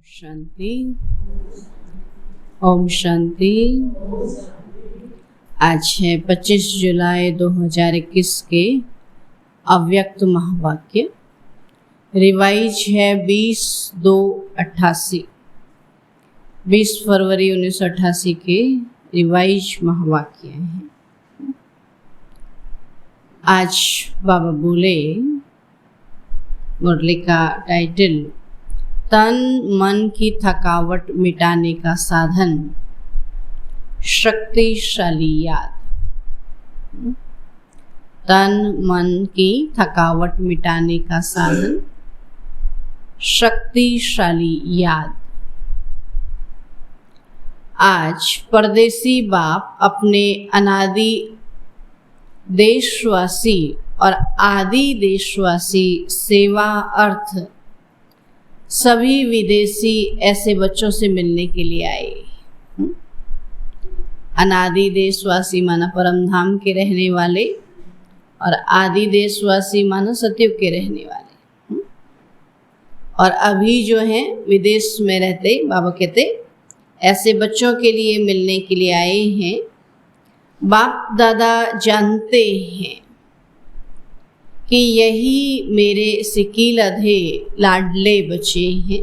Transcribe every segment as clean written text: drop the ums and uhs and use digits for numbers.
शांति। ओम शांति। आज है 25 जुलाई 2021 के अव्यक्त महावाक्य। रिवाइज है 20/2/88। 20 फरवरी 1988 के रिवाइज महावाक्य हैं। आज बाबा बोले, मुरली का टाइटल तन मन की थकावट मिटाने का साधन शक्तिशाली याद। तन मन की थकावट मिटाने का साधन शक्तिशाली याद। आज परदेसी बाप अपने अनादि देशवासी और आदि देशवासी सेवा अर्थ सभी विदेशी ऐसे बच्चों से मिलने के लिए आए। अनादि देशवासी माना परम धाम के रहने वाले और आदि देशवासी माना सतयुग के रहने वाले। और अभी जो हैं विदेश में रहते, बाबा कहते ऐसे बच्चों के लिए मिलने के लिए आए हैं। बाप दादा जानते हैं कि यही मेरे सिकील अधे लाडले बच्चे हैं।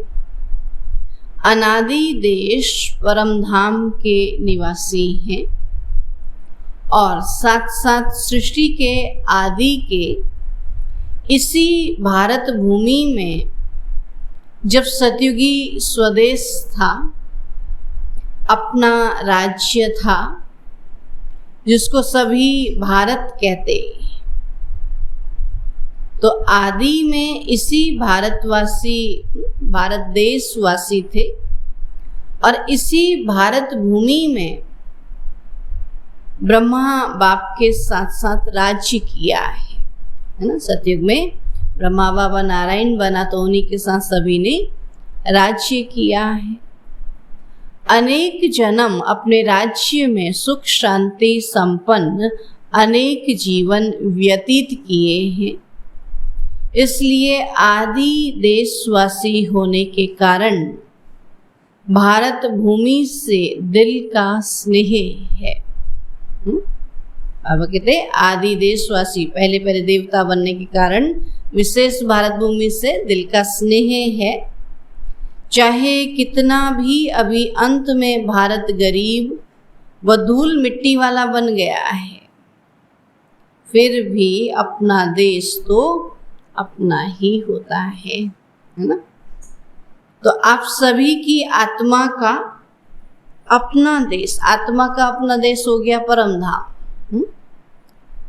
अनादि देश परम धाम के निवासी हैं और साथ साथ सृष्टि के आदि के इसी भारत भूमि में जब सतयुगी स्वदेश था, अपना राज्य था जिसको सभी भारत कहते, तो आदि में इसी भारत देशवासी थे और इसी भारत भूमि में ब्रह्मा बाप के साथ साथ राज्य किया है ना। सतयुग में ब्रह्मा बाबा नारायण बना तो उन्हीं के साथ सभी ने राज्य किया है। अनेक जन्म अपने राज्य में सुख शांति संपन्न अनेक जीवन व्यतीत किए हैं। इसलिए आदि देशवासी होने के कारण भारत भूमि से दिल का स्नेह है। बाबा कहते आदि देशवासी पहले पहले देवता बनने के कारण विशेष भारत भूमि से दिल का स्नेह है। चाहे कितना भी अभी अंत में भारत गरीब व धूल मिट्टी वाला बन गया है, फिर भी अपना देश तो अपना ही होता है ना। तो आप सभी की आत्मा का अपना देश, आत्मा का अपना देश हो गया परम धाम।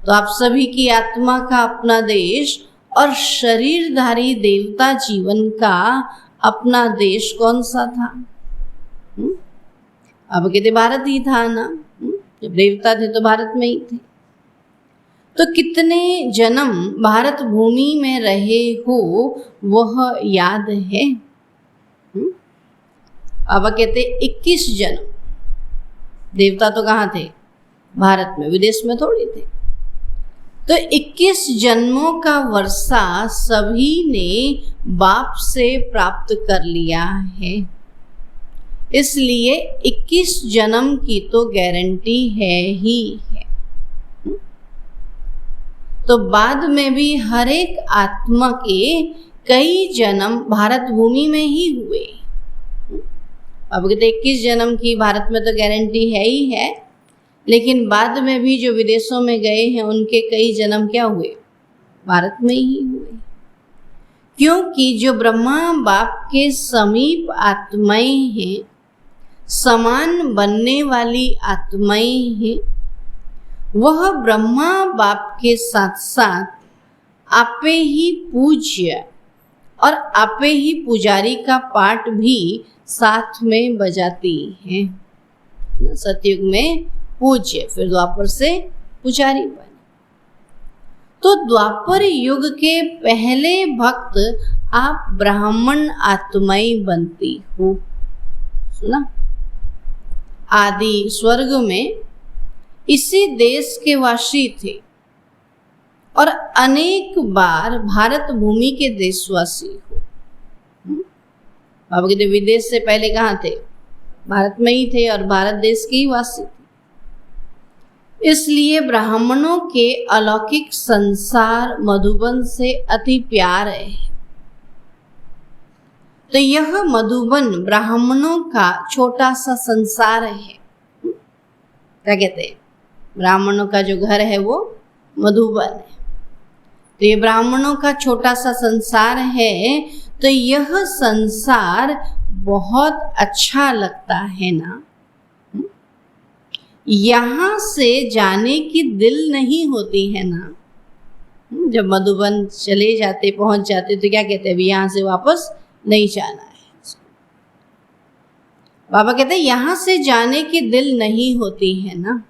तो आप सभी की आत्मा का अपना देश और शरीरधारी देवता जीवन का अपना देश कौन सा था? अब कहते भारत ही था ना। जब देवता थे तो भारत में ही थे। तो कितने जन्म भारत भूमि में रहे हो वह याद है। अब कहते 21 जन्म। देवता तो कहाँ थे? भारत में, विदेश में थोड़ी थे। तो 21 जन्मों का वर्षा सभी ने बाप से प्राप्त कर लिया है। इसलिए 21 जन्म की तो गारंटी है ही है। तो बाद में भी हर एक आत्मा के कई जन्म भारत भूमि में ही हुए। अब कहते 21 जन्म की भारत में तो गारंटी है ही है, लेकिन बाद में भी जो विदेशों में गए हैं उनके कई जन्म क्या हुए? भारत में ही हुए। क्योंकि जो ब्रह्मा बाप के समीप आत्माएं हैं, समान बनने वाली आत्माएं हैं, वह ब्रह्मा बाप के साथ साथ आपे ही पूज्य और आपे ही पुजारी का पाठ भी साथ में बजाती हैं। सतयुग में पूज्य, फिर द्वापर से पुजारी बने। तो द्वापर युग के पहले भक्त आप ब्राह्मण आत्माएं बनती हो। सुना? आदि स्वर्ग में इसी देश के वासी थे और अनेक बार भारत भूमि के देशवासी हो। बाबा कहते विदेश से पहले कहाँ थे, भारत में ही थे और भारत देश के ही वासी थे। इसलिए ब्राह्मणों के अलौकिक संसार मधुबन से अति प्यार है। तो यह मधुबन ब्राह्मणों का छोटा सा संसार है। क्या कहते हैं, ब्राह्मणों का जो घर है वो मधुबन है। तो ये ब्राह्मणों का छोटा सा संसार है। तो यह संसार बहुत अच्छा लगता है ना। यहाँ से जाने की दिल नहीं होती है ना। जब मधुबन चले जाते, पहुंच जाते, तो क्या कहते हैं, अभी यहाँ से वापस नहीं जाना है। बाबा कहते हैं यहाँ से जाने की दिल नहीं होती है ना।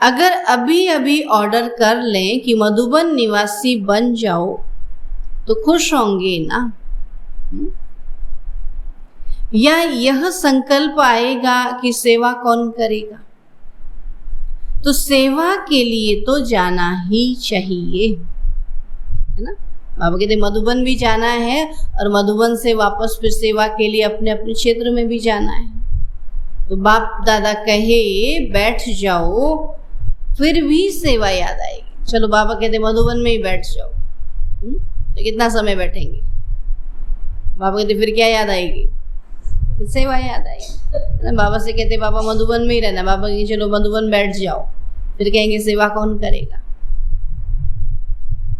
अगर अभी अभी ऑर्डर कर लें कि मधुबन निवासी बन जाओ तो खुश होंगे ना। या यह संकल्प आएगा कि सेवा कौन करेगा, तो सेवा के लिए तो जाना ही चाहिए, है ना। बाबा कहते मधुबन भी जाना है और मधुबन से वापस फिर सेवा के लिए अपने अपने क्षेत्र में भी जाना है। तो बाप दादा कहे बैठ जाओ, फिर भी सेवा याद आएगी। चलो बाबा कहते मधुबन में ही बैठ जाओ, तो कितना समय बैठेंगे। बाबा कहते फिर क्या याद आएगी, फिर सेवा याद आएगी। बाबा से कहते बाबा मधुबन में ही रहना, बाबा कहते चलो मधुबन बैठ जाओ, फिर कहेंगे सेवा कौन करेगा।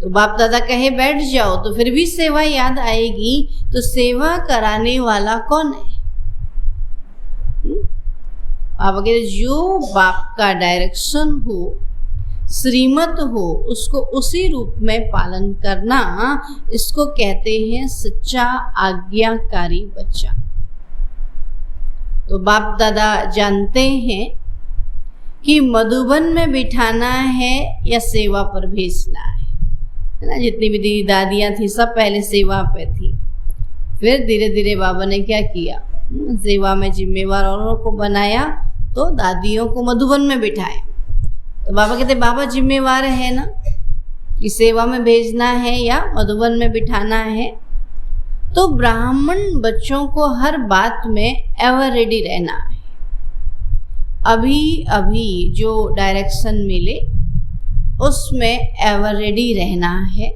तो बाप दादा कहे बैठ जाओ, तो फिर भी सेवा याद आएगी। तो सेवा कराने वाला कौन है। बाबा कहते जो बाप का डायरेक्शन हो, श्रीमत हो, उसको उसी रूप में पालन करना, इसको कहते हैं सच्चा आज्ञाकारी बच्चा। तो बाप दादा जानते हैं कि मधुबन में बिठाना है या सेवा पर भेजना है ना। जितनी भी दीदी दादियाँ थी सब पहले सेवा पे थी, फिर धीरे धीरे बाबा ने क्या किया, सेवा में जिम्मेवार औरों को बनाया, तो दादियों को मधुबन में बिठाया। तो बाबा कहते बाबा जिम्मेवार है ना कि सेवा में भेजना है या मधुबन में बिठाना है। तो ब्राह्मण बच्चों को हर बात में एवर रेडी रहना है। अभी अभी जो डायरेक्शन मिले उसमें एवर रेडी रहना है।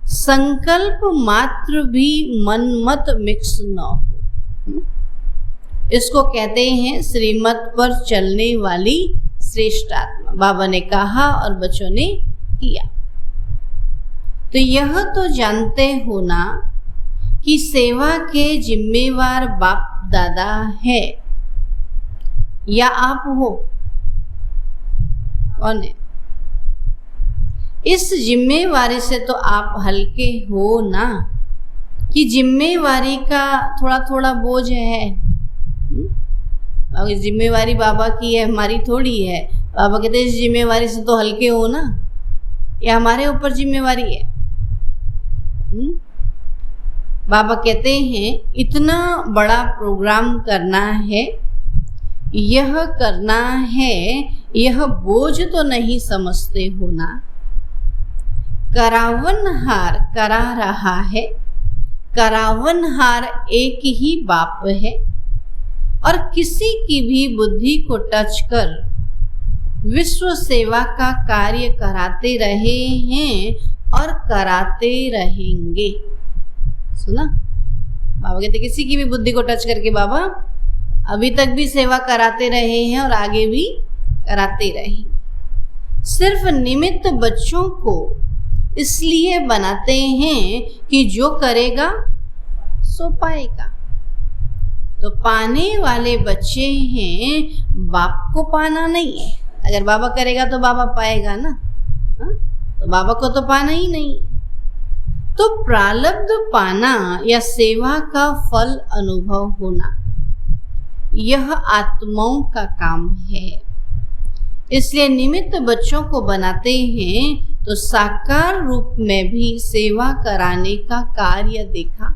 संकल्प मात्र भी मन मत मिक्स न हो। इसको कहते हैं श्रीमत पर चलने वाली श्रेष्ठ आत्मा। बाबा ने कहा और बच्चों ने किया। तो यह तो जानते हो ना कि सेवा के जिम्मेवार बाप दादा है या आप हो, कौन है। इस जिम्मेवारी से तो आप हल्के हो ना, कि जिम्मेवारी का थोड़ा थोड़ा बोझ है। जिम्मेवारी बाबा की है, हमारी थोड़ी है। बाबा कहते हैं इस जिम्मेवारी से तो हल्के हो ना, या हमारे ऊपर जिम्मेवारी है। बाबा कहते हैं इतना बड़ा प्रोग्राम करना है, यह करना है, यह बोझ तो नहीं समझते हो ना। करावनहार करा रहा है, करावनहार एक ही बाप है, और किसी की भी बुद्धि को टच कर विश्व सेवा का कार्य कराते रहे हैं और कराते रहेंगे। सुना, बाबा कहते किसी की भी बुद्धि को टच करके बाबा अभी तक भी सेवा कराते रहे हैं और आगे भी कराते रहेंगे। सिर्फ निमित्त बच्चों को इसलिए बनाते हैं कि जो करेगा सो पाएगा। तो पाने वाले बच्चे हैं, बाप को पाना नहीं है। अगर बाबा करेगा तो बाबा पाएगा ना, तो बाबा को तो पाना ही नहीं। तो प्रारब्ध पाना या सेवा का फल अनुभव होना, यह आत्माओं का काम है। इसलिए निमित्त बच्चों को बनाते हैं तो साकार रूप में भी सेवा कराने का कार्य देखा,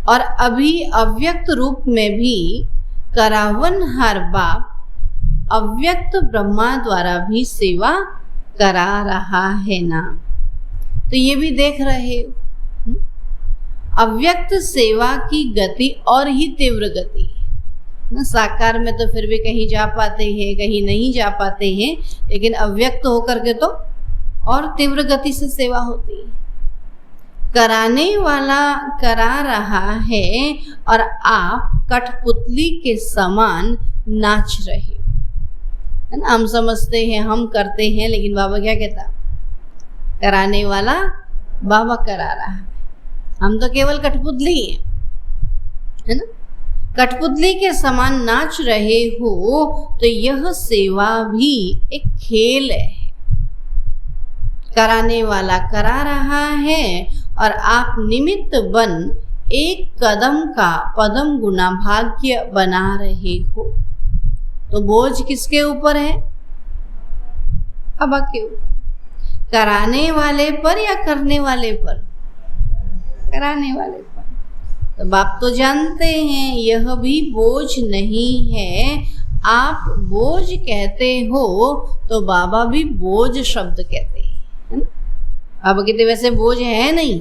और अभी अव्यक्त रूप में भी करावनहार बाप अव्यक्त ब्रह्मा द्वारा भी सेवा करा रहा है ना। तो ये भी देख रहे हो। अव्यक्त सेवा की गति और ही तीव्र गति ना। साकार में तो फिर भी कहीं जा पाते हैं, कहीं नहीं जा पाते हैं, लेकिन अव्यक्त होकर के तो और तीव्र गति से सेवा होती है। कराने वाला करा रहा है और आप कठपुतली के समान नाच रहे है ना। हम समझते हैं हम करते हैं, लेकिन बाबा क्या कहता, कराने वाला बाबा करा रहा है, हम तो केवल कठपुतली हैं, है ना। कठपुतली के समान नाच रहे हो तो यह सेवा भी एक खेल है। कराने वाला करा रहा है और आप निमित्त बन एक कदम का पदम गुना भाग्य बना रहे हो। तो बोझ किसके ऊपर है? बाबा के ऊपर। कराने वाले पर या करने वाले पर? कराने वाले पर। तो बाप तो जानते हैं यह भी बोझ नहीं है। आप बोझ कहते हो तो बाबा भी बोझ शब्द कहते हैं, है ना। बाबा कहते वैसे बोझ है नहीं,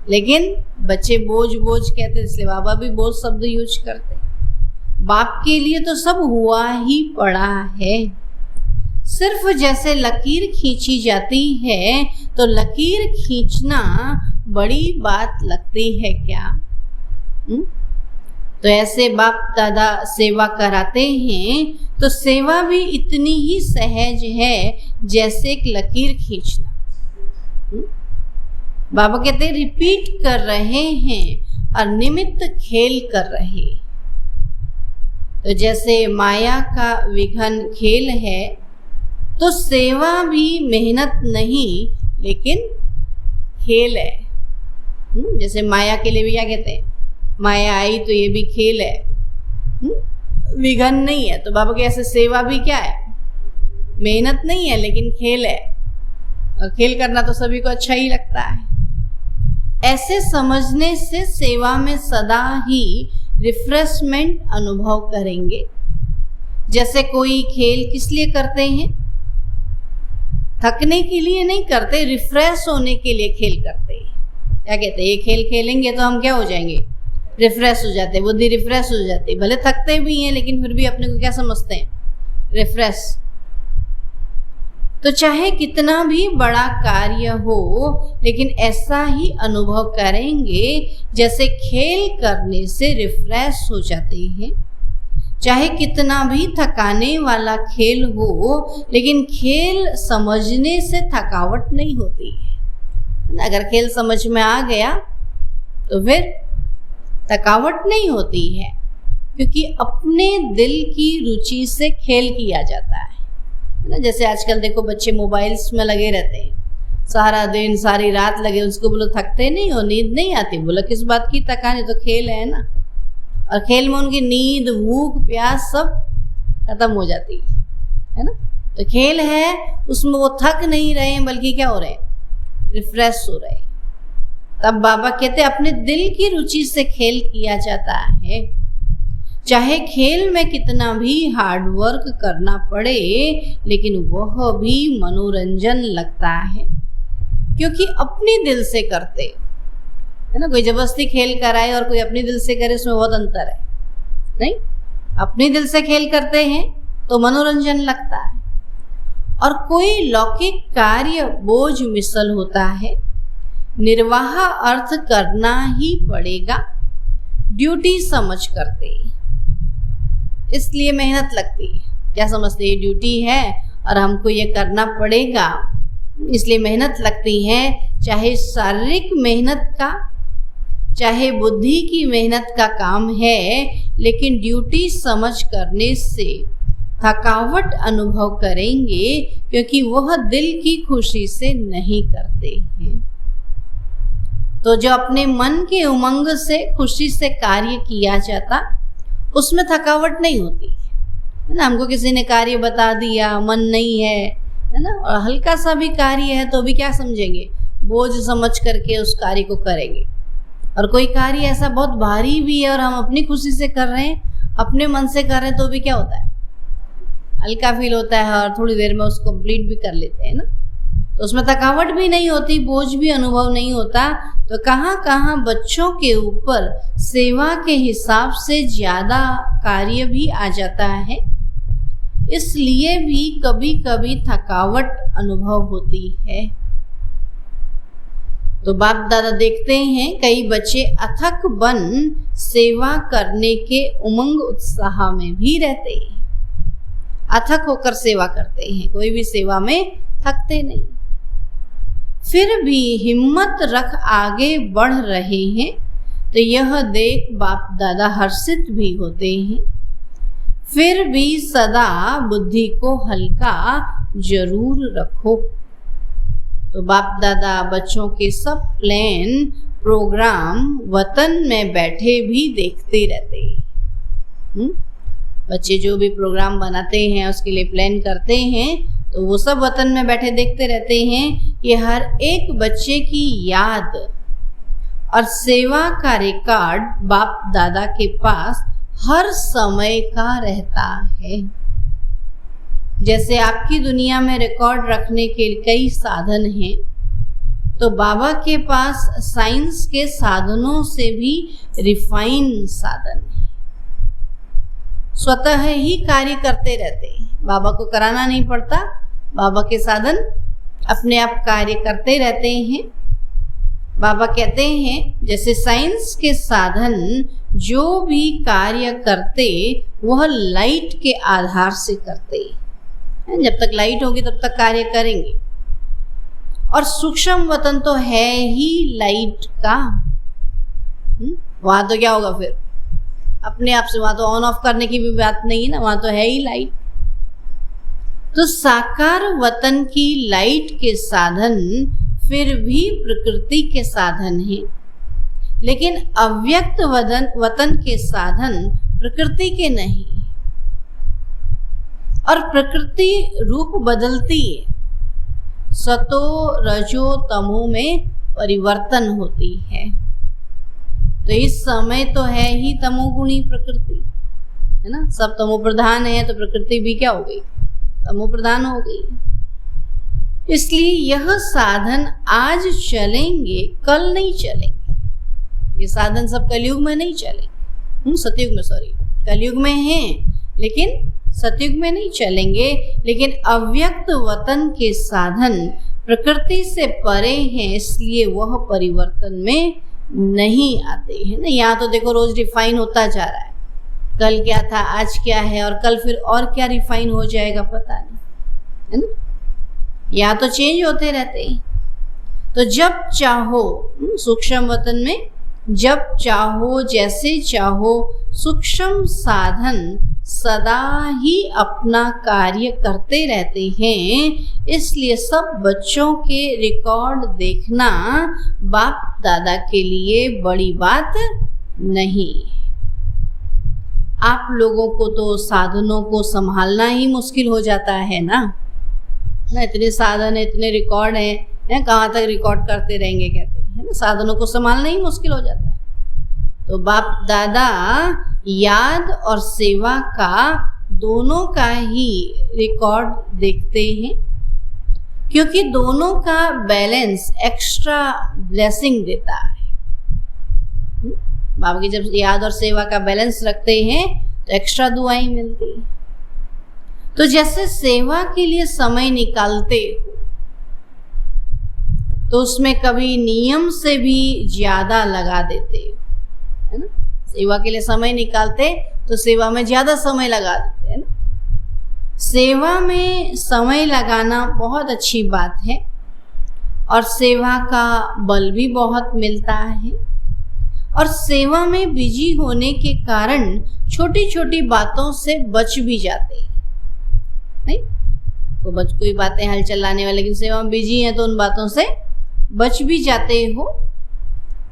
लेकिन बच्चे बोझ बोझ कहते, इसलिए बाबा भी बोझ शब्द यूज करते। बाप के लिए तो सब हुआ ही पड़ा है। सिर्फ जैसे लकीर खींची जाती है तो लकीर खींचना बड़ी बात लगती है क्या? तो ऐसे बाप दादा सेवा कराते हैं तो सेवा भी इतनी ही सहज है जैसे एक लकीर खींचना। बाबा कहते हैं रिपीट कर रहे हैं और निमित्त खेल कर रहे। तो जैसे माया का विघन खेल है, तो सेवा भी मेहनत नहीं लेकिन खेल है। जैसे माया के लिए भी क्या कहते हैं, माया आई तो ये भी खेल है, विघन नहीं है। तो बाबा के ऐसे सेवा भी क्या है, मेहनत नहीं है लेकिन खेल है, और खेल करना तो सभी को अच्छा ही लगता है। ऐसे समझने से सेवा में सदा ही रिफ्रेशमेंट अनुभव करेंगे। जैसे कोई खेल किस लिए करते हैं? थकने के लिए नहीं करते, रिफ्रेश होने के लिए खेल करते हैं। क्या कहते हैं, ये खेल खेलेंगे तो हम क्या हो जाएंगे, रिफ्रेश हो जाते हैं, बुद्धि रिफ्रेश हो जाती है। भले थकते भी हैं लेकिन फिर भी अपने को क्या समझते हैं, रिफ्रेश। तो चाहे कितना भी बड़ा कार्य हो लेकिन ऐसा ही अनुभव करेंगे जैसे खेल करने से रिफ्रेश हो जाते हैं। चाहे कितना भी थकाने वाला खेल हो लेकिन खेल समझने से थकावट नहीं होती है। अगर खेल समझ में आ गया तो फिर थकावट नहीं होती है, क्योंकि अपने दिल की रुचि से खेल किया जाता है ना। जैसे आजकल देखो बच्चे मोबाइल्स में लगे रहते हैं, सारा दिन सारी रात लगे, उसको बोलो थकते नहीं हो, नींद नहीं आती, बोलो किस बात की थकान, तो खेल है ना। और खेल में उनकी नींद भूख प्यास सब खत्म हो जाती है ना। तो खेल है, उसमें वो थक नहीं रहे हैं बल्कि क्या हो रहे हैं, रिफ्रेश हो रहे हैं। तब बाबा कहते अपने दिल की रुचि से खेल किया जाता है। चाहे खेल में कितना भी हार्ड वर्क करना पड़े लेकिन वह भी मनोरंजन लगता है, क्योंकि अपने दिल से करते है ना। कोई जबरदस्ती खेल कराए और कोई अपने दिल से करे, उसमें बहुत अंतर है। नहीं, अपने दिल से खेल करते हैं तो मनोरंजन लगता है। और कोई लौकिक कार्य बोझ मिसल होता है, निर्वाह अर्थ करना ही पड़ेगा, ड्यूटी समझ करते, इसलिए मेहनत लगती है। क्या समझते हैं, ड्यूटी है और हमको ये करना पड़ेगा, इसलिए मेहनत लगती है। चाहे शारीरिक मेहनत का चाहे बुद्धि की मेहनत का काम है, लेकिन ड्यूटी समझ करने से थकावट अनुभव करेंगे, क्योंकि वह दिल की खुशी से नहीं करते हैं। तो जो अपने मन के उमंग से खुशी से कार्य किया जाता, उसमें थकावट नहीं होती है ना। हमको किसी ने कार्य बता दिया, मन नहीं है ना, और हल्का सा भी कार्य है तो भी क्या समझेंगे, बोझ समझ करके उस कार्य को करेंगे। और कोई कार्य ऐसा बहुत भारी भी है और हम अपनी खुशी से कर रहे हैं, अपने मन से कर रहे हैं, तो भी क्या होता है, हल्का फील होता है और थोड़ी देर में उसको कंप्लीट भी कर लेते हैं ना। तो उसमें थकावट भी नहीं होती, बोझ भी अनुभव नहीं होता। तो कहाँ कहाँ बच्चों के ऊपर सेवा के हिसाब से ज़्यादा कार्य भी आ जाता है, इसलिए भी कभी कभी थकावट अनुभव होती है। तो बाप दादा देखते हैं कई बच्चे अथक बन सेवा करने के उमंग उत्साह में भी रहते हैं, अथक होकर सेवा करते हैं, कोई भी सेवा में थकते नहीं, फिर भी हिम्मत रख आगे बढ़ रहे हैं। तो यह देख बाप दादा हर्षित भी होते हैं। फिर भी सदा बुद्धि को हल्का जरूर रखो। तो बाप दादा बच्चों के सब प्लान प्रोग्राम वतन में बैठे भी देखते रहते हैं। बच्चे जो भी प्रोग्राम बनाते हैं, उसके लिए प्लान करते हैं, तो वो सब वतन में बैठे देखते रहते हैं कि हर एक बच्चे की याद और सेवा का रिकॉर्ड बाप दादा के पास हर समय का रहता है। जैसे आपकी दुनिया में रिकॉर्ड रखने के कई साधन हैं, तो बाबा के पास साइंस के साधनों से भी रिफाइन साधन है, स्वतः ही कार्य करते रहते हैं, बाबा को कराना नहीं पड़ता, बाबा के साधन अपने आप कार्य करते रहते हैं। बाबा कहते हैं जैसे साइंस के साधन जो भी कार्य करते वह लाइट के आधार से करते, जब तक लाइट होगी तब तक कार्य करेंगे। और सूक्ष्म वतन तो है ही लाइट का, वहां तो क्या होगा फिर अपने आप से, वहां तो ऑन ऑफ करने की भी बात नहीं है ना, वहां तो है ही लाइट। तो साकार वतन की लाइट के साधन फिर भी प्रकृति के साधन हैं, लेकिन अव्यक्त वतन के साधन प्रकृति के नहीं, और प्रकृति रूप बदलती है, सतो रजो तमो में परिवर्तन होती है। तो इस समय तो है ही तमोगुणी प्रकृति, है ना, सब तमो प्रधान है, तो प्रकृति भी क्या हो गई, तमो प्रधान हो गई। इसलिए यह साधन आज चलेंगे, कल नहीं चलेंगे। ये साधन सब कलयुग में नहीं चलेंगे, सतयुग में, सॉरी कलयुग में हैं, लेकिन सतयुग में नहीं चलेंगे। लेकिन अव्यक्त वतन के साधन प्रकृति से परे हैं, इसलिए वह परिवर्तन में नहीं आते हैं ना। यहाँ तो देखो रोज रिफाइन होता जा रहा है, कल क्या था आज क्या है, और कल फिर और क्या रिफाइन हो जाएगा पता नहीं, है ना। यहाँ तो चेंज होते रहते हैं। तो जब चाहो सूक्ष्म वतन में, जब चाहो जैसे चाहो, सूक्ष्म साधन सदा ही अपना कार्य करते रहते हैं। इसलिए सब बच्चों के रिकॉर्ड देखना बाप दादा के लिए बड़ी बात नहीं। आप लोगों को तो साधनों को संभालना ही मुश्किल हो जाता है ना, इतने साधन है, इतने रिकॉर्ड हैं, कहाँ तक रिकॉर्ड करते रहेंगे कहते हैं ना, साधनों को संभालना ही मुश्किल हो जाता है। तो बाप दादा याद और सेवा का दोनों का ही रिकॉर्ड देखते हैं, क्योंकि दोनों का बैलेंस एक्स्ट्रा ब्लेसिंग देता है। बाबा की जब याद और सेवा का बैलेंस रखते हैं तो एक्स्ट्रा दुआएं मिलती हैं। तो जैसे सेवा के लिए समय निकालते हो, तो उसमें कभी नियम से भी ज्यादा लगा देते हो, है ना। सेवा के लिए समय निकालते तो सेवा में ज्यादा समय लगा देते हैं ना। सेवा में समय लगाना बहुत अच्छी बात है, और सेवा का बल भी बहुत मिलता है। और सेवा में बिजी होने के कारण छोटी छोटी बातों से बच भी जाते हैं, नहीं तो कोई बातें हल चलाने वाले, लेकिन सेवा में बिजी हैं तो उन बातों से बच भी जाते हो।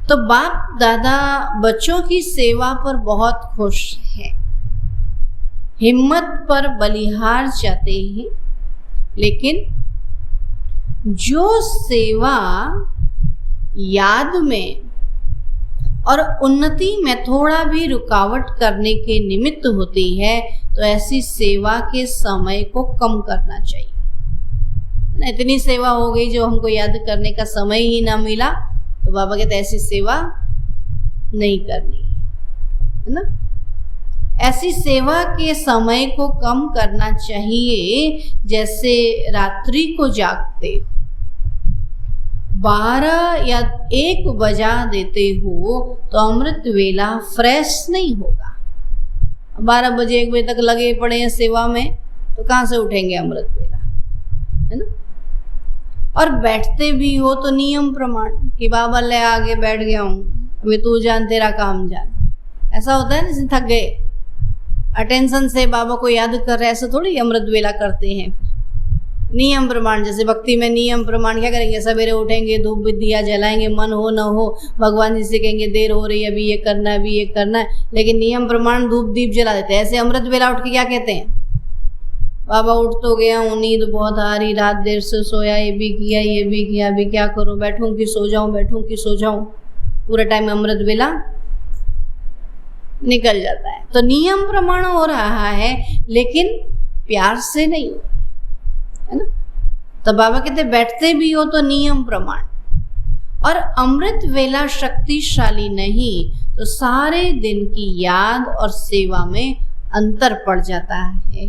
तो बाप दादा बच्चों की सेवा पर बहुत खुश है, हिम्मत पर बलिहार चाहते हैं। लेकिन जो सेवा याद में और उन्नति में थोड़ा भी रुकावट करने के निमित्त होती है, तो ऐसी सेवा के समय को कम करना चाहिए। इतनी सेवा हो गई जो हमको याद करने का समय ही ना मिला, तो बाबा कहते ऐसी सेवा नहीं करनी है ना। ऐसी सेवा के समय को कम करना चाहिए, जैसे रात्रि को जागते हो 12 या 1 बजा देते हो तो अमृत वेला फ्रेश नहीं होगा। 12 बजे 1 बजे तक लगे पड़े हैं सेवा में, तो कहाँ से उठेंगे अमृत वेला, है ना। और बैठते भी हो तो नियम प्रमाण कि बाबा ले आगे बैठ गया हूँ, अभी तू जान तेरा काम जान। ऐसा होता है ना, जैसे थक गए, अटेंशन से बाबा को याद कर रहे, ऐसे थोड़ी अमृत वेला करते हैं। नियम प्रमाण, जैसे भक्ति में नियम प्रमाण क्या करेंगे, सवेरे उठेंगे, धूप दिया जलाएंगे, मन हो न हो भगवान जी से कहेंगे देर हो रही है, अभी ये करना है, अभी ये करना है, लेकिन नियम प्रमाण धूप दीप जला देते हैं। ऐसे अमृत वेला उठ के क्या कहते हैं, बाबा उठ तो गया हूँ, नींद बहुत आ रही, रात देर से सोया, ये भी किया ये भी किया, अभी क्या करूँ, बैठूं कि सो जाऊं, बैठूं कि सो जाऊं, पूरा टाइम अमृत वेला निकल जाता है। तो नियम प्रमाण हो रहा है, लेकिन प्यार से नहीं हो रहा है ना। तो बाबा कहते बैठते भी हो तो नियम प्रमाण। और अमृत वेला शक्तिशाली नहीं तो सारे दिन की याद और सेवा में अंतर पड़ जाता है।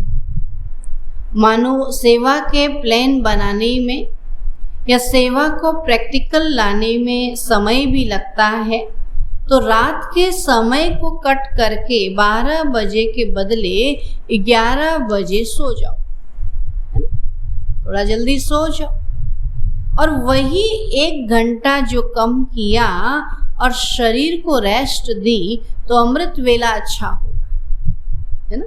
मानो सेवा के प्लान बनाने में या सेवा को प्रैक्टिकल लाने में समय भी लगता है, तो रात के समय को कट करके 12 बजे के बदले 11 बजे सो जाओ, है ना? थोड़ा जल्दी सो जाओ, और वही 1 घंटा जो कम किया और शरीर को रेस्ट दी तो अमृत वेला अच्छा होगा, है ना।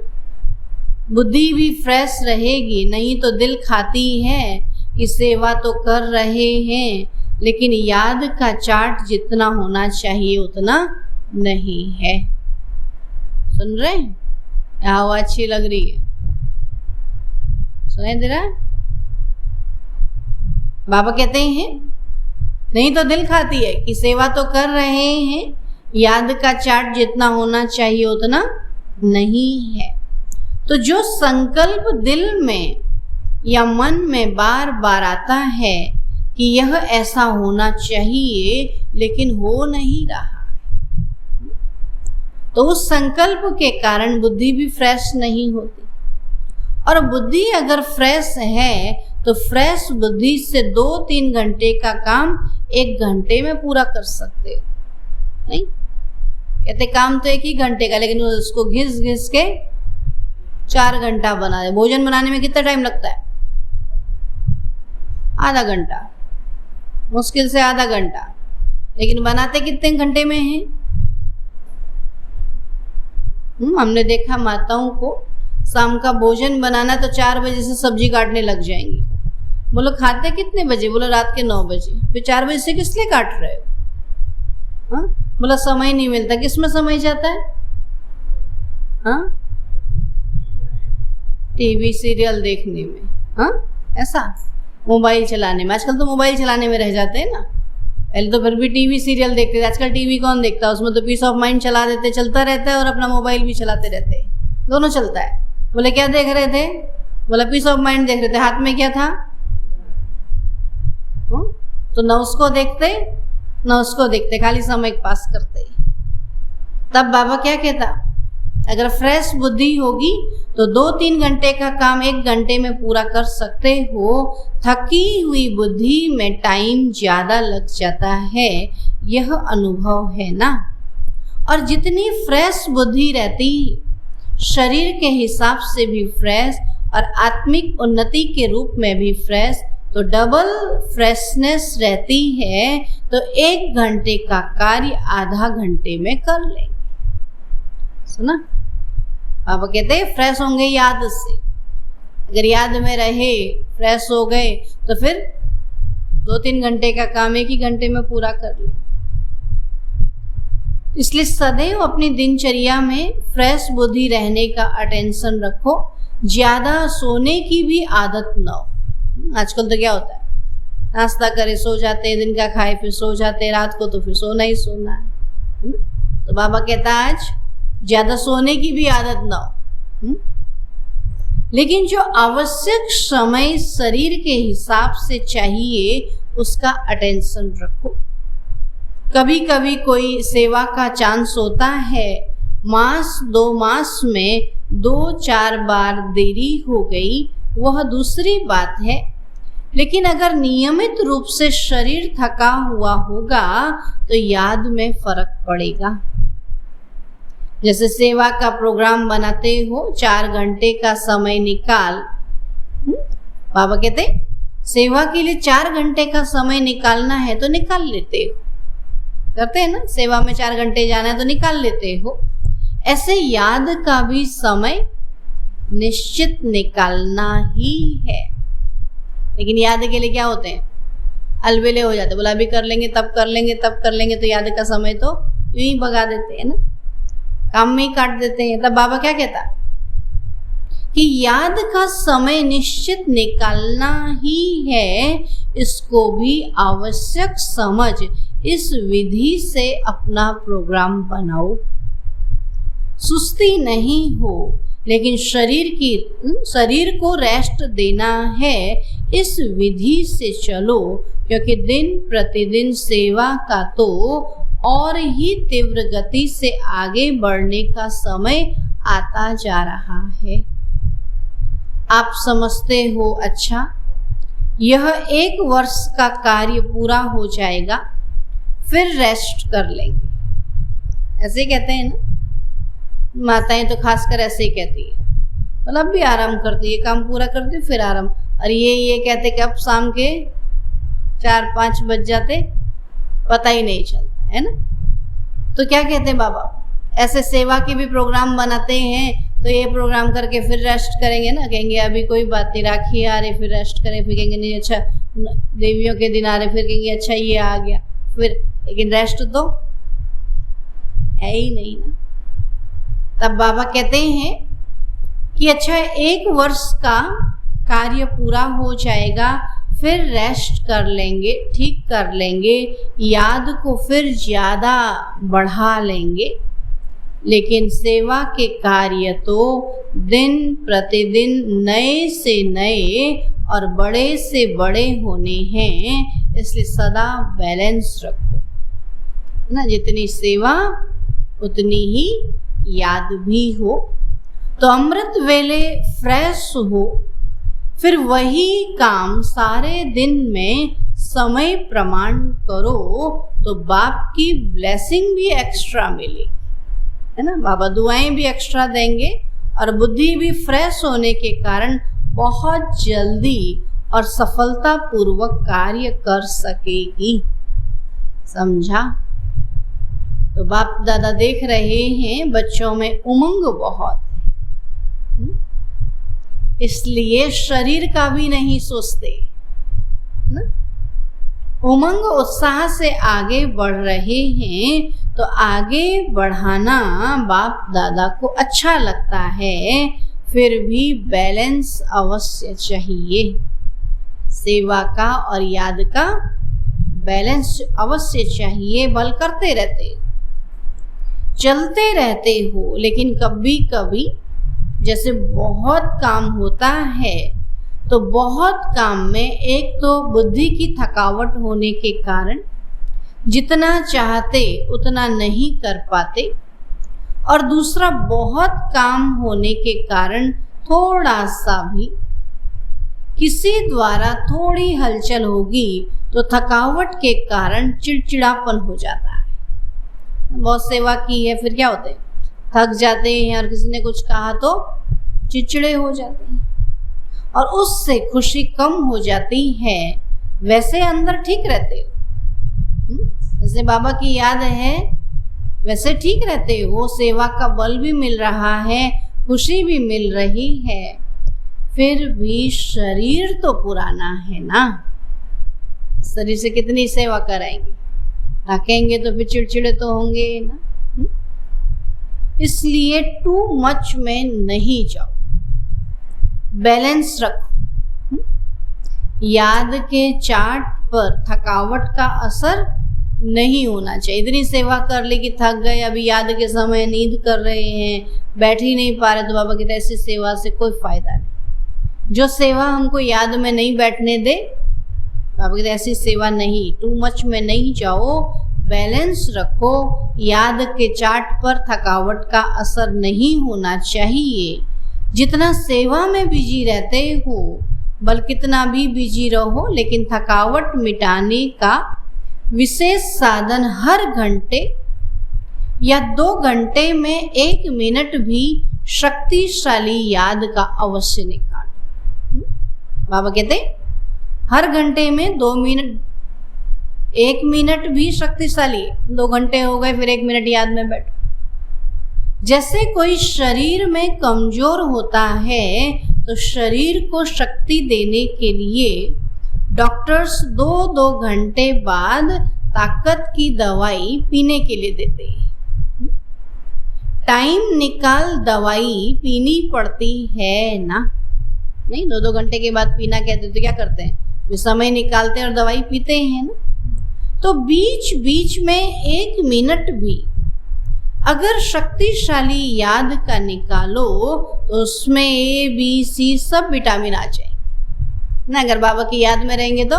बुद्धि भी फ्रेश रहेगी, नहीं तो दिल खाती है कि सेवा तो कर रहे हैं लेकिन याद का चार्ट जितना होना चाहिए उतना नहीं है। सुन रहे हैं? हवा अच्छी लग रही है, सुनाई दे रहा है? बाबा कहते हैं नहीं तो दिल खाती है कि सेवा तो कर रहे हैं, याद का चार्ट जितना होना चाहिए उतना नहीं है। तो जो संकल्प दिल में या मन में बार बार आता है कि यह ऐसा होना चाहिए लेकिन हो नहीं रहा, तो उस संकल्प के कारण बुद्धि भी फ्रेश नहीं होती। और बुद्धि अगर फ्रेश है तो फ्रेश बुद्धि से 2-3 घंटे का काम 1 घंटे में पूरा कर सकते हो। नहीं कहते काम तो 1 ही घंटे का, लेकिन उसको घिस घिस के 4 घंटा बना दे। भोजन बनाने में कितना टाइम लगता है? आधा घंटा, मुश्किल से आधा घंटा, लेकिन बनाते कितने घंटे में हैं? हमने देखा माताओं को शाम का भोजन बनाना तो 4 बजे से सब्जी काटने लग जाएंगी। बोलो खाते कितने बजे? बोलो रात के 9 बजे। फिर 4 बजे से किस लिए काट रहे हो? हाँ बोला समय नहीं मिलता। किस में समय जाता है? हाँ टीवी सीरियल देखने में, हाँ ऐसा मोबाइल चलाने में। आजकल तो मोबाइल चलाने में रह जाते हैं ना, पहले तो फिर भी टीवी सीरियल देखते थे। आजकल टीवी कौन देखता है? उसमें तो पीस ऑफ माइंड चला देते, चलता रहता है, और अपना मोबाइल भी चलाते रहते हैं, दोनों चलता है। बोले क्या देख रहे थे? बोला पीस ऑफ माइंड देख रहे थे। हाथ में क्या था? तो न उसको देखते न उसको देखते, खाली समय पास करते। तब बाबा क्या कहता, अगर फ्रेश बुद्धि होगी तो 2-3 घंटे का काम 1 घंटे में पूरा कर सकते हो। थकी हुई बुद्धि में टाइम ज़्यादा लग जाता है, यह अनुभव है ना। और जितनी फ्रेश बुद्धि रहती, शरीर के हिसाब से भी फ्रेश और आत्मिक उन्नति के रूप में भी फ्रेश, तो डबल फ्रेशनेस रहती है। तो 1 घंटे का कार्य आधा घंटे में कर लेंगे। सुना? बाबा कहते हैं फ्रेश होंगे याद से। अगर याद में रहे, फ्रेश हो गए, तो फिर 2-3 घंटे का काम 1 ही घंटे में पूरा कर ले। इसलिए सदैव अपनी दिनचर्या में फ्रेश बुद्धि रहने का अटेंशन रखो। ज़्यादा सोने की भी आदत न हो। आजकल तो क्या होता है, नाश्ता करे सो जाते हैं, दिन का खाए फिर सो जाते हैं, रात को तो फिर सोना ही सोना है। तो बाबा कहता है आज ज़्यादा सोने की भी आदत ना हो, लेकिन जो आवश्यक समय शरीर के हिसाब से चाहिए उसका अटेंशन रखो। कभी कभी कोई सेवा का चांस होता है, मास 2 मास में 2-4 बार देरी हो गई, वह दूसरी बात है। लेकिन अगर नियमित रूप से शरीर थका हुआ होगा तो याद में फर्क पड़ेगा। जैसे सेवा का प्रोग्राम बनाते हो, 4 घंटे का समय निकाल, बाबा कहते सेवा के लिए 4 घंटे का समय निकालना है तो निकाल लेते हो, करते हैं ना, सेवा में 4 घंटे जाना है तो निकाल लेते हो। ऐसे याद का भी समय निश्चित निकालना ही है। लेकिन याद के लिए क्या होते हैं, अलबेले हो जाते, बोला अभी कर लेंगे तब कर लेंगे तब कर लेंगे, तो याद का समय तो यूं ही भगा देते हैं ना, काम में ही काट देते हैं। तब बाबा क्या कहता कि याद का समय निश्चित निकालना ही है, इसको भी आवश्यक समझ इस विधि से अपना प्रोग्राम बनाओ। सुस्ती नहीं हो, लेकिन शरीर को रेस्ट देना है, इस विधि से चलो, क्योंकि दिन प्रतिदिन सेवा का तो और ही तीव्र गति से आगे बढ़ने का समय आता जा रहा है। आप समझते हो, अच्छा यह 1 वर्ष का कार्य पूरा हो जाएगा, फिर रेस्ट कर लेंगे। ऐसे कहते हैं ना, माताएं तो खासकर ऐसे ही कहती है, मतलब भी आराम करती है, काम पूरा करती फिर आराम। और ये कहते कि अब शाम के 4-5 बज जाते, पता ही नहीं चलता है ना। तो क्या कहते हैं बाबा, ऐसे सेवा के भी प्रोग्राम बनाते हैं, तो ये प्रोग्राम करके फिर रेस्ट करेंगे ना, कहेंगे अभी कोई बात नहीं, राखी आ रही फिर रेस्ट करें, फिर कहेंगे नहीं अच्छा देवियों के दिन आ रहे, फिर कहेंगे अच्छा ये आ गया फिर, लेकिन रेस्ट तो है ही नहीं ना। तब बाबा कहते हैं कि अच्छा 1 वर्ष का कार्य पूरा हो जाएगा, फिर रेस्ट कर लेंगे, ठीक कर लेंगे, याद को फिर ज़्यादा बढ़ा लेंगे। लेकिन सेवा के कार्य तो दिन प्रतिदिन नए से नए और बड़े से बड़े होने हैं, इसलिए सदा बैलेंस रखो ना, जितनी सेवा उतनी ही याद भी हो। तो अमृत वेले फ्रेश हो, फिर वही काम सारे दिन में समय प्रमाण करो, तो बाप की ब्लेसिंग भी एक्स्ट्रा मिलेगी, है ना। बाबा दुआएं भी एक्स्ट्रा देंगे और बुद्धि भी फ्रेश होने के कारण बहुत जल्दी और सफलता पूर्वक कार्य कर सकेगी। समझा। तो बाप दादा देख रहे हैं बच्चों में उमंग बहुत है, इसलिए शरीर का भी नहीं सोचते ना, उमंग उत्साह से आगे बढ़ रहे हैं। तो आगे बढ़ाना बाप दादा को अच्छा लगता है, फिर भी बैलेंस अवश्य चाहिए। सेवा का और याद का बैलेंस अवश्य चाहिए। बल करते रहते, चलते रहते हो, लेकिन कभी कभी जैसे बहुत काम होता है, तो बहुत काम में एक तो बुद्धि की थकावट होने के कारण जितना चाहते उतना नहीं कर पाते, और दूसरा बहुत काम होने के कारण थोड़ा सा भी किसी द्वारा थोड़ी हलचल होगी तो थकावट के कारण चिड़चिड़ापन हो जाता है। बहुत सेवा की है, फिर क्या होते हैं, थक जाते हैं, और किसी ने कुछ कहा तो चिड़चिड़े हो जाते हैं, और उससे खुशी कम हो जाती है। वैसे अंदर ठीक रहते हो, जैसे बाबा की याद है वैसे ठीक रहते हो, सेवा का बल भी मिल रहा है, खुशी भी मिल रही है, फिर भी शरीर तो पुराना है ना। शरीर से कितनी सेवा कराएंगे, थकेंगे तो फिर चिड़चिड़े तो होंगे ना। इसलिए टू मच में नहीं जाओ, बैलेंस रखो। याद के चार्ट पर थकावट का असर नहीं होना चाहिए। इतनी सेवा कर ली कि थक गए, अभी याद के समय नींद कर रहे हैं, बैठ ही नहीं पा रहे, तो बाबा कहते ऐसी सेवा से कोई फायदा नहीं। जो सेवा हमको याद में नहीं बैठने दे, बाबा कहते ऐसी सेवा नहीं, टू मच में नहीं जाओ, बैलेंस रखो, याद के चार्ट पर थकावट का असर नहीं होना चाहिए। जितना सेवा में बिजी रहते हो, बल कितना भी बिजी रहो, लेकिन थकावट मिटाने का विशेष साधन हर घंटे या 2 घंटे में 1 मिनट भी शक्तिशाली याद का अवश्य निकालो। बाबा कहते हर घंटे में 2 मिनट, 1 मिनट भी शक्तिशाली, 2 घंटे हो गए फिर 1 मिनट याद में बैठो। जैसे कोई शरीर में कमजोर होता है तो शरीर को शक्ति देने के लिए डॉक्टर्स 2-2 घंटे बाद ताकत की दवाई पीने के लिए देते हैं। टाइम निकाल दवाई पीनी पड़ती है ना, नहीं 2-2 घंटे के बाद पीना कहते तो क्या करते हैं, वे समय निकालते हैं और दवाई पीते हैं ना। तो बीच बीच में 1 मिनट भी अगर शक्तिशाली याद का निकालो तो उसमें A, B, C सब विटामिन आ जाएंगे ना। अगर बाबा की याद में रहेंगे तो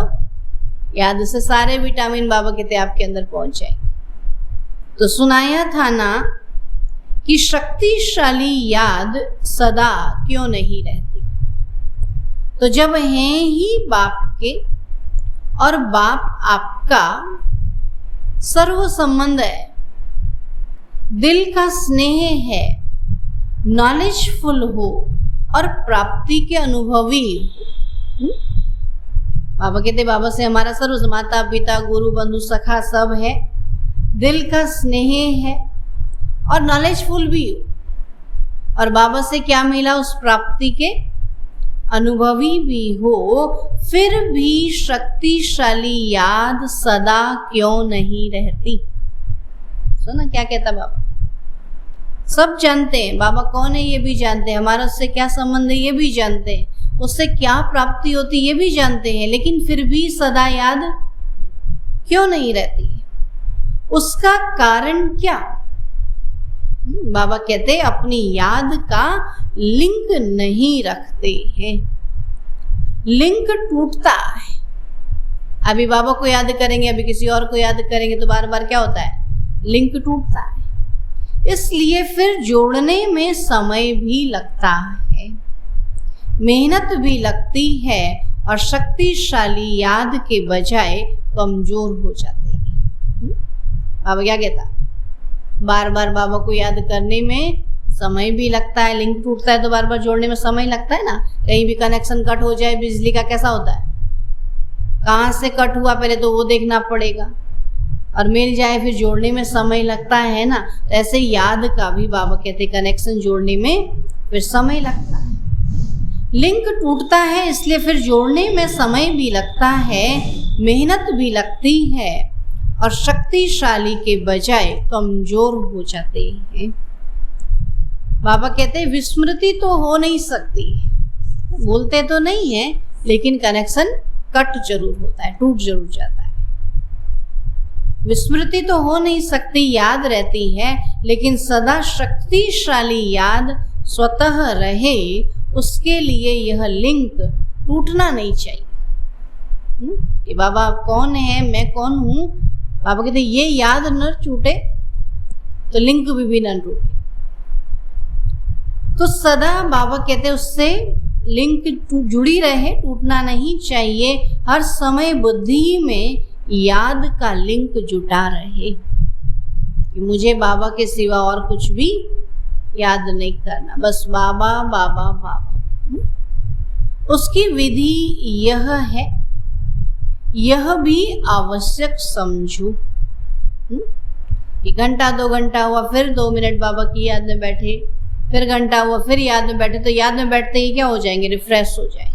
याद से सारे विटामिन बाबा कहते आपके अंदर पहुंच जाएंगे। तो सुनाया था ना कि शक्तिशाली याद सदा क्यों नहीं रहती। तो जब हैं ही बाप के और बाप आपका सर्व संबंध है, दिल का स्नेह है, नॉलेजफुल हो और प्राप्ति के अनुभवी हो। बाबा कहते बाबा से हमारा सर्व, माता पिता गुरु बंधु सखा सब है, दिल का स्नेह है और नॉलेजफुल भी हो, और बाबा से क्या मिला, उस प्राप्ति के अनुभवी भी हो, फिर भी शक्तिशाली याद सदा क्यों नहीं रहती। सुना क्या कहता बाबा, सब जानते हैं बाबा कौन है, ये भी जानते हैं, हमारा उससे क्या संबंध है ये भी जानते हैं, उससे क्या प्राप्ति होती ये भी जानते हैं, लेकिन फिर भी सदा याद क्यों नहीं रहती है, उसका कारण क्या। बाबा कहते अपनी याद का लिंक नहीं रखते हैं, लिंक टूटता है। अभी बाबा को याद करेंगे, अभी किसी और को याद करेंगे तो बार बार क्या होता है, लिंक टूटता है। इसलिए फिर जोड़ने में समय भी लगता है, मेहनत भी लगती है और शक्तिशाली याद के बजाय कमजोर हो जाते हैं। बाबा क्या कहता, बार बार बाबा को याद करने में समय भी लगता है, लिंक टूटता है तो बार बार जोड़ने में समय लगता है ना। कहीं भी कनेक्शन कट हो जाए बिजली का, कैसा होता है, कहाँ से कट हुआ पहले तो वो देखना पड़ेगा, और मिल जाए फिर जोड़ने में समय लगता है ना। तो ऐसे याद का भी बाबा कहते कनेक्शन जोड़ने में फिर समय लगता है, लिंक टूटता है, इसलिए फिर जोड़ने में समय भी लगता है, मेहनत भी लगती है और शक्तिशाली के बजाय कमजोर हो जाते हैं। बाबा कहते हैं विस्मृति तो हो नहीं सकती, बोलते तो नहीं है, लेकिन कनेक्शन कट जरूर होता है, टूट जरूर जाता है। विस्मृति तो हो नहीं सकती, याद रहती है, लेकिन सदा शक्तिशाली याद स्वतः रहे, उसके लिए यह लिंक टूटना नहीं चाहिए। कि बाबा कौन है, मैं कौन हूँ, बाबा कहते ये याद न टूटे तो लिंक भी न टूटे। तो सदा बाबा कहते उससे लिंक जुड़ी रहे, टूटना नहीं चाहिए। हर समय बुद्धि में याद का लिंक जुटा रहे कि मुझे बाबा के सिवा और कुछ भी याद नहीं करना, बस बाबा बाबा बाबा। उसकी विधि यह है, यह भी आवश्यक समझो। घंटा 2 घंटा हुआ फिर 2 मिनट बाबा की याद में बैठे, फिर घंटा हुआ फिर याद में बैठे, तो याद में बैठते ही क्या हो जाएंगे, रिफ्रेश हो जाएंगे।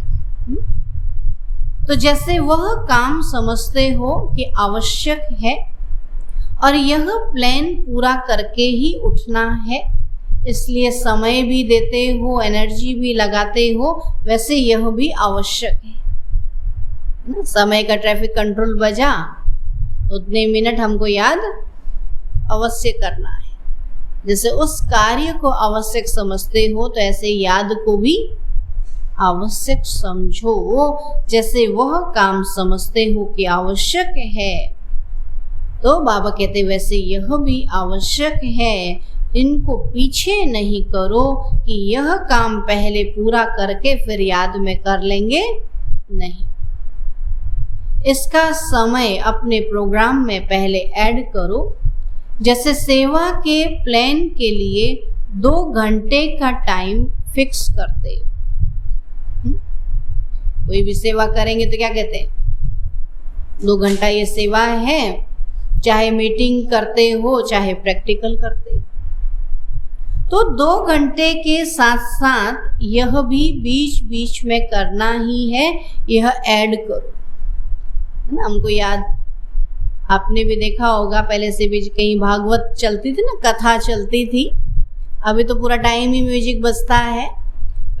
तो जैसे वह काम समझते हो कि आवश्यक है और यह प्लान पूरा करके ही उठना है, इसलिए समय भी देते हो, एनर्जी भी लगाते हो, वैसे यह भी आवश्यक है। समय का ट्रैफिक कंट्रोल बजा तो उतने मिनट हमको याद अवश्य करना है। जैसे उस कार्य को आवश्यक समझते हो तो ऐसे याद को भी आवश्यक समझो जैसे वह काम समझते हो कि आवश्यक है। तो बाबा कहते वैसे यह भी आवश्यक है, इनको पीछे नहीं करो कि यह काम पहले पूरा करके फिर याद में कर लेंगे, नहीं। इसका समय अपने प्रोग्राम में पहले ऐड करो। जैसे सेवा के प्लान के लिए 2 घंटे का टाइम फिक्स करते हो। कोई भी सेवा करेंगे तो क्या कहते हैं, 2 घंटा ये सेवा है, चाहे मीटिंग करते हो चाहे प्रैक्टिकल करते हो। तो 2 घंटे के साथ साथ यह भी बीच बीच में करना ही है, यह ऐड करो, है ना। हमको याद, आपने भी देखा होगा पहले से भी कहीं भागवत चलती थी ना, कथा चलती थी। अभी तो पूरा टाइम ही म्यूजिक बजता है।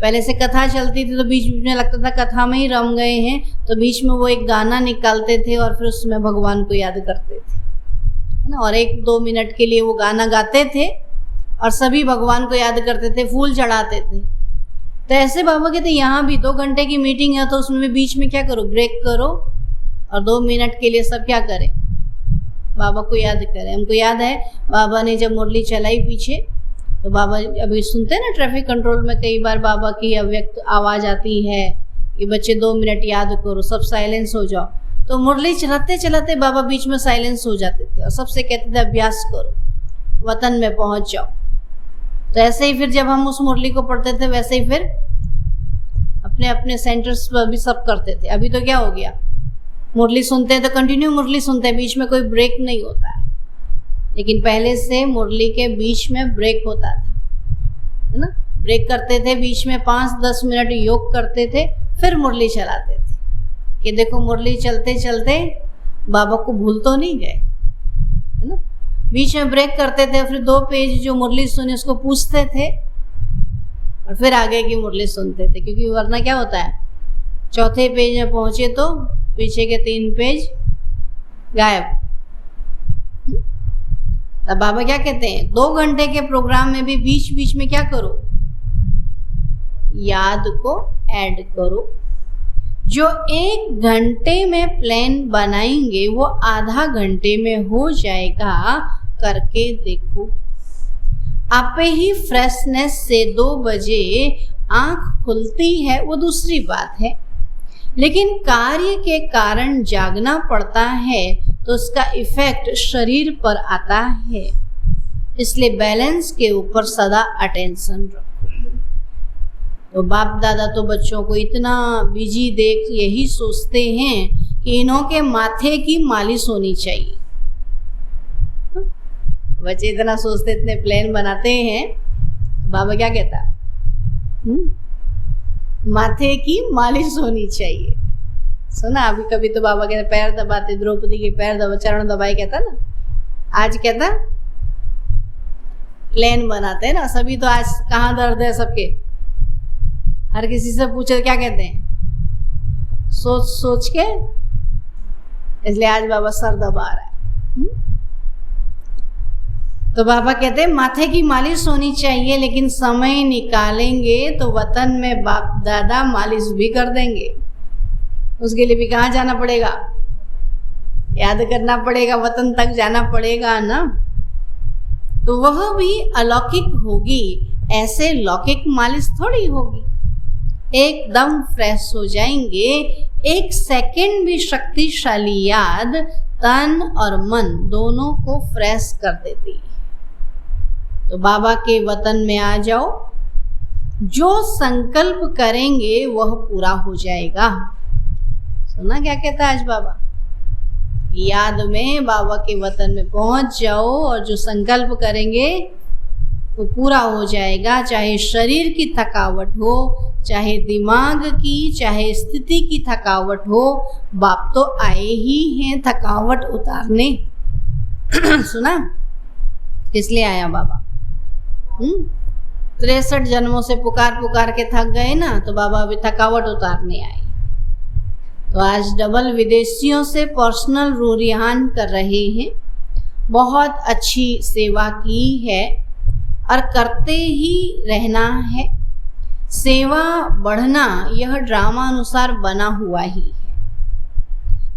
पहले से कथा चलती थी तो बीच बीच में लगता था कथा में ही रम गए हैं, तो बीच में वो एक गाना निकालते थे और फिर उसमें भगवान को याद करते थे, है ना। और 1-2 मिनट के लिए वो गाना गाते थे और सभी भगवान को याद करते थे, फूल चढ़ाते थे। तो ऐसे बाबा कहते यहाँ भी 2 घंटे की मीटिंग है तो उसमें भी बीच में क्या करो, ब्रेक करो और 2 मिनट के लिए सब क्या करें, बाबा को याद करें। हमको याद है बाबा ने जब मुरली चलाई पीछे, तो बाबा अभी सुनते हैं ना ट्रैफिक कंट्रोल में कई बार बाबा की अव्यक्त आवाज़ आती है कि बच्चे 2 मिनट याद करो, सब साइलेंस हो जाओ। तो मुरली चलाते चलाते बाबा बीच में साइलेंस हो जाते थे और सबसे कहते थे अभ्यास करो, वतन में पहुंच जाओ। तो ऐसे ही फिर जब हम उस मुरली को पढ़ते थे वैसे ही फिर अपने अपने सेंटर्स पर भी सब करते थे। अभी तो क्या हो गया, मुरली सुनते हैं तो कंटिन्यू मुरली सुनते हैं, बीच में कोई ब्रेक नहीं होता है। लेकिन पहले से मुरली के बीच में ब्रेक होता था, है ना। ब्रेक करते थे, बीच में 5-10 मिनट योग करते थे, फिर मुरली चलाते थे कि देखो मुरली चलते चलते बाबा को भूल तो नहीं गए, है ना। बीच में ब्रेक करते थे, फिर 2 पेज जो मुरली सुने उसको पूछते थे और फिर आगे की मुरली सुनते थे, क्योंकि वरना क्या होता है, चौथे पेज में पहुंचे तो पीछे के 3 पेज गायब। तब बाबा क्या कहते हैं, 2 घंटे के प्रोग्राम में भी बीच बीच में क्या करो, याद को ऐड करो। जो 1 घंटे में प्लान बनाएंगे वो आधा घंटे में हो जाएगा, करके देखो। आपे ही फ्रेशनेस से 2 बजे आंख खुलती है वो दूसरी बात है, लेकिन कार्य के कारण जागना पड़ता है तो उसका इफेक्ट शरीर पर आता है। इसलिए बैलेंस के ऊपर सदा अटेंशन रखो। तो बाप दादा तो बच्चों को इतना बिजी देख यही सोचते हैं कि इन्हों के माथे की मालिश होनी चाहिए। बच्चे इतना सोचते, इतने प्लान बनाते हैं, तो बाबा क्या कहता, माथे की मालिश होनी चाहिए। सुना अभी कभी तो बाबा कहते पैर दबाते, द्रौपदी के पैर दबा, चरण दबाए कहता ना। आज कहता प्लान बनाते हैं ना सभी, तो आज कहाँ दर्द है सबके, हर किसी से पूछे तो क्या कहते हैं, सोच सोच के। इसलिए आज बाबा सर दबा रहा है। तो बाबा कहते हैं माथे की मालिश होनी चाहिए, लेकिन समय निकालेंगे तो वतन में बाप दादा मालिश भी कर देंगे। उसके लिए भी कहाँ जाना पड़ेगा, याद करना पड़ेगा, वतन तक जाना पड़ेगा ना। तो वह भी अलौकिक होगी, ऐसे लौकिक मालिश थोड़ी होगी। एकदम फ्रेश हो जाएंगे। 1 सेकंड भी शक्तिशाली याद तन और मन दोनों को फ्रेश कर देती है। तो बाबा के वतन में आ जाओ, जो संकल्प करेंगे वह पूरा हो जाएगा। सुना क्या कहता है आज बाबा, याद में बाबा के वतन में पहुंच जाओ और जो संकल्प करेंगे वो पूरा हो जाएगा। चाहे शरीर की थकावट हो, चाहे दिमाग की, चाहे स्थिति की थकावट हो, बाप तो आए ही हैं थकावट उतारने। सुना, इसलिए आया बाबा। 63 जन्मों से पुकार पुकार के थक गए ना, तो बाबा अभी थकावट उतारने आए। तो आज डबल विदेशियों से पर्सनल रूरिहान कर रहे हैं। बहुत अच्छी सेवा की है और करते ही रहना है। सेवा बढ़ना यह ड्रामा अनुसार बना हुआ ही है।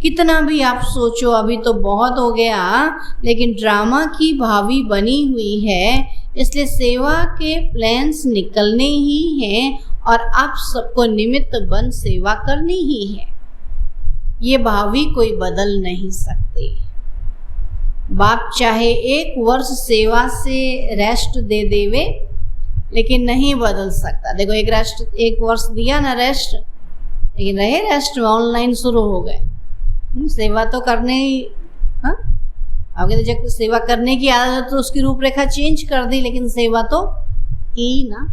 कितना भी आप सोचो अभी तो बहुत हो गया, लेकिन ड्रामा की भावी बनी हुई है, इसलिए सेवा के प्लान्स निकलने ही हैं और आप सबको निमित्त बन सेवा करनी ही है। ये भावी कोई बदल नहीं सकते। बाप चाहे 1 वर्ष सेवा से रेस्ट दे देवे, लेकिन नहीं बदल सकता। देखो 1 वर्ष दिया ना रेस्ट, लेकिन रहे रेस्ट में ऑनलाइन शुरू हो गए। सेवा तो करने ही, हाँ अगर जब सेवा करने की आदत तो उसकी रूपरेखा चेंज कर दी, लेकिन सेवा तो की ना।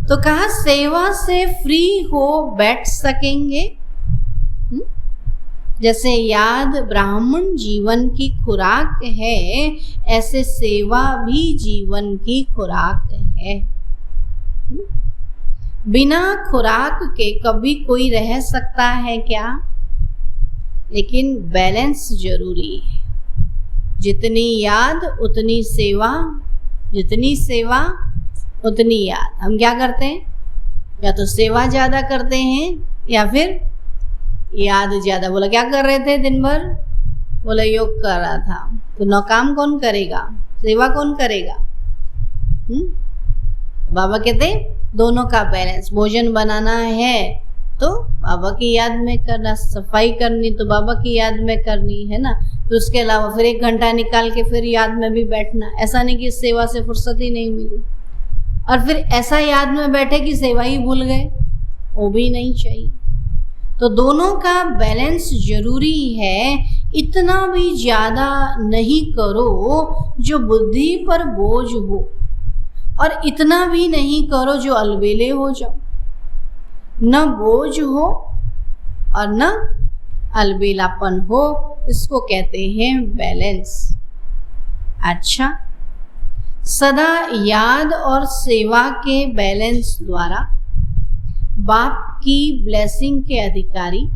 तो कहा सेवा से फ्री हो बैठ सकेंगे। जैसे याद ब्राह्मण जीवन की खुराक है, ऐसे सेवा भी जीवन की खुराक है। बिना खुराक के कभी कोई रह सकता है क्या? लेकिन बैलेंस जरूरी है। जितनी याद उतनी सेवा, जितनी सेवा उतनी याद। हम क्या करते हैं? या तो सेवा ज़्यादा करते हैं या फिर याद ज़्यादा। बोला क्या कर रहे थे दिन भर? बोला योग कर रहा था। तो न काम कौन करेगा, सेवा कौन करेगा? बाबा कहते दोनों का बैलेंस। भोजन बनाना है तो बाबा की याद में करना, सफाई करनी तो बाबा की याद में करनी है ना। तो उसके अलावा फिर 1 घंटा निकाल के फिर याद में भी बैठना। ऐसा नहीं कि सेवा से फुर्सत ही नहीं मिली और फिर ऐसा याद में बैठे कि सेवा ही भूल गए, वो भी नहीं चाहिए। तो दोनों का बैलेंस जरूरी है। इतना भी ज़्यादा नहीं करो जो बुद्धि पर बोझ हो, और इतना भी नहीं करो जो अलबेले हो जाओ। न बोझ हो और न अलबेलापन हो, इसको कहते हैं बैलेंस। अच्छा, सदा याद और सेवा के बैलेंस द्वारा बाप की ब्लेसिंग के अधिकारी,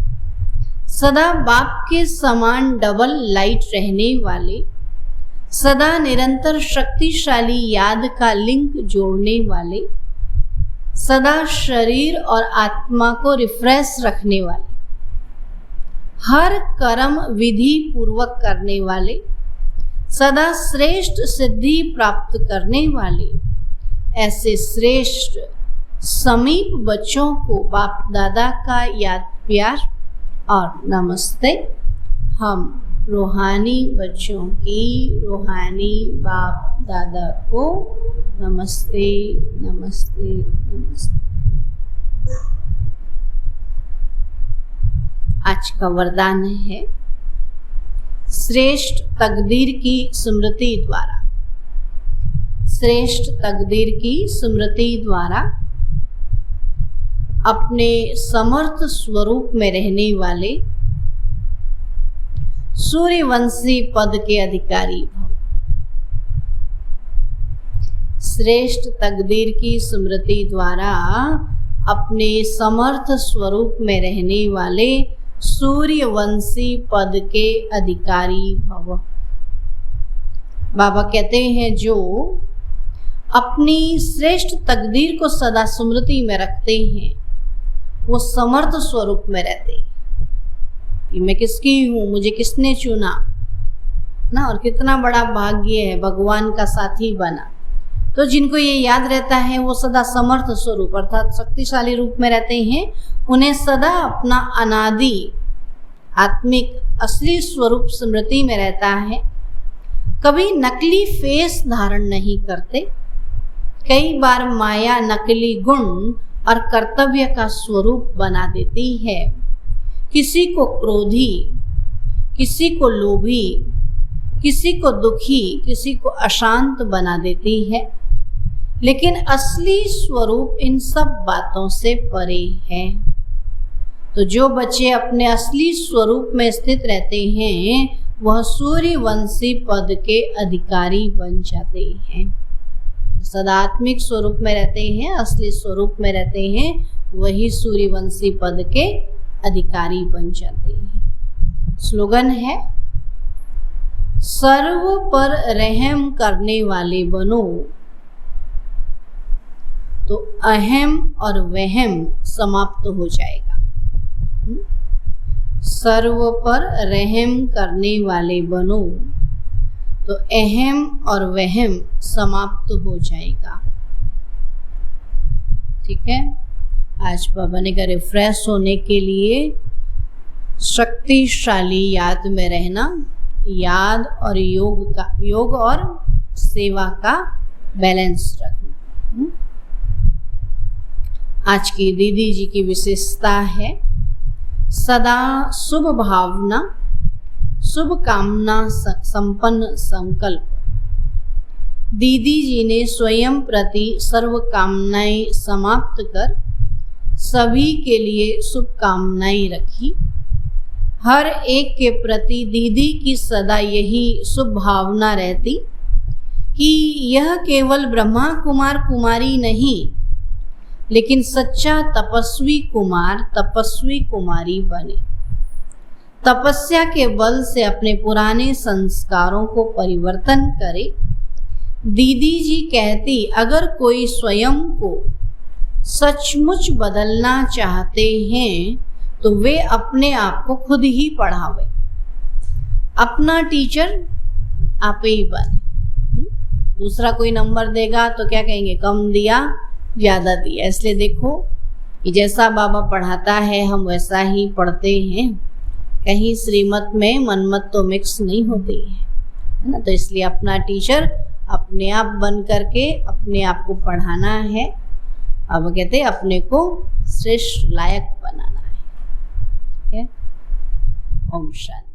सदा बाप के समान डबल लाइट रहने वाले, सदा निरंतर शक्तिशाली याद का लिंक जोड़ने वाले, सदा शरीर और आत्मा को रिफ्रेश रखने वाले, हर कर्म विधि पूर्वक करने वाले, सदा श्रेष्ठ सिद्धि प्राप्त करने वाले, ऐसे श्रेष्ठ समीप बच्चों को बाप दादा का याद प्यार और नमस्ते। हम रूहानी बच्चों की रूहानी बाप दादा को नमस्ते नमस्ते नमस्ते। आज का वरदान है श्रेष्ठ तकदीर की स्मृति द्वारा। श्रेष्ठ तकदीर की स्मृति द्वारा अपने समर्थ स्वरूप में रहने वाले सूर्यवंशी पद के अधिकारी भव। श्रेष्ठ तकदीर की स्मृति द्वारा अपने समर्थ स्वरूप में रहने वाले सूर्यवंशी पद के अधिकारी भव। बाबा कहते हैं जो अपनी श्रेष्ठ तकदीर को सदा स्मृति में रखते हैं, वो समर्थ स्वरूप में रहते हैं कि मैं किसकी हूँ, मुझे किसने चुना ना, और कितना बड़ा भाग्य है भगवान का साथी बना। तो जिनको ये याद रहता है वो सदा समर्थ स्वरूप अर्थात शक्तिशाली रूप में रहते हैं। उन्हें सदा अपना अनादि आत्मिक असली स्वरूप स्मृति में रहता है। कभी नकली फेस धारण नहीं करते। कई बार माया नकली गुण और कर्तव्य का स्वरूप बना देती है। किसी को क्रोधी, किसी को लोभी, किसी को दुखी, किसी को अशांत बना देती है, लेकिन असली स्वरूप इन सब बातों से परे है। तो जो बच्चे अपने असली स्वरूप में स्थित रहते हैं वह सूर्यवंशी पद के अधिकारी बन जाते हैं। सदात्मिक स्वरूप में रहते हैं, असली स्वरूप में रहते हैं, वही सूर्यवंशी पद के अधिकारी बन जाते हैं। स्लोगन है सर्व पर रहम करने वाले बनो, तो अहम और वहम समाप्त हो जाएगा। सर्व पर रहम करने वाले बनो, तो अहम और वहम समाप्त हो जाएगा। ठीक है, आज बाबा ने कहा रिफ्रेश होने के लिए शक्तिशाली याद में रहना, याद और योग और सेवा का बैलेंस रखना। आज की दीदी जी की विशेषता है सदा शुभ भावना, शुभ कामना संपन्न संकल्प। दीदी जी ने स्वयं प्रति सर्व कामनाएं समाप्त कर सभी के लिए शुभकामनाएं रखी। हर एक के प्रति दीदी की सदा यही शुभ भावना रहती कि यह केवल ब्रह्मा कुमार कुमारी नहीं, लेकिन सच्चा तपस्वी कुमार तपस्वी कुमारी बने। तपस्या के बल से अपने पुराने संस्कारों को परिवर्तन करे। दीदी जी कहती, अगर कोई स्वयं को सचमुच बदलना चाहते हैं तो वे अपने आप को खुद ही पढ़ावे। अपना टीचर आप ही बने। दूसरा कोई नंबर देगा तो क्या कहेंगे, कम दिया ज़्यादा दिया। इसलिए देखो कि जैसा बाबा पढ़ाता है हम वैसा ही पढ़ते हैं। कहीं श्रीमत में मनमत तो मिक्स नहीं होती है ना। तो इसलिए अपना टीचर अपने आप बन करके अपने आप को पढ़ाना है। अब कहते हैं अपने को श्रेष्ठ लायक बनाना है। ओम शांति।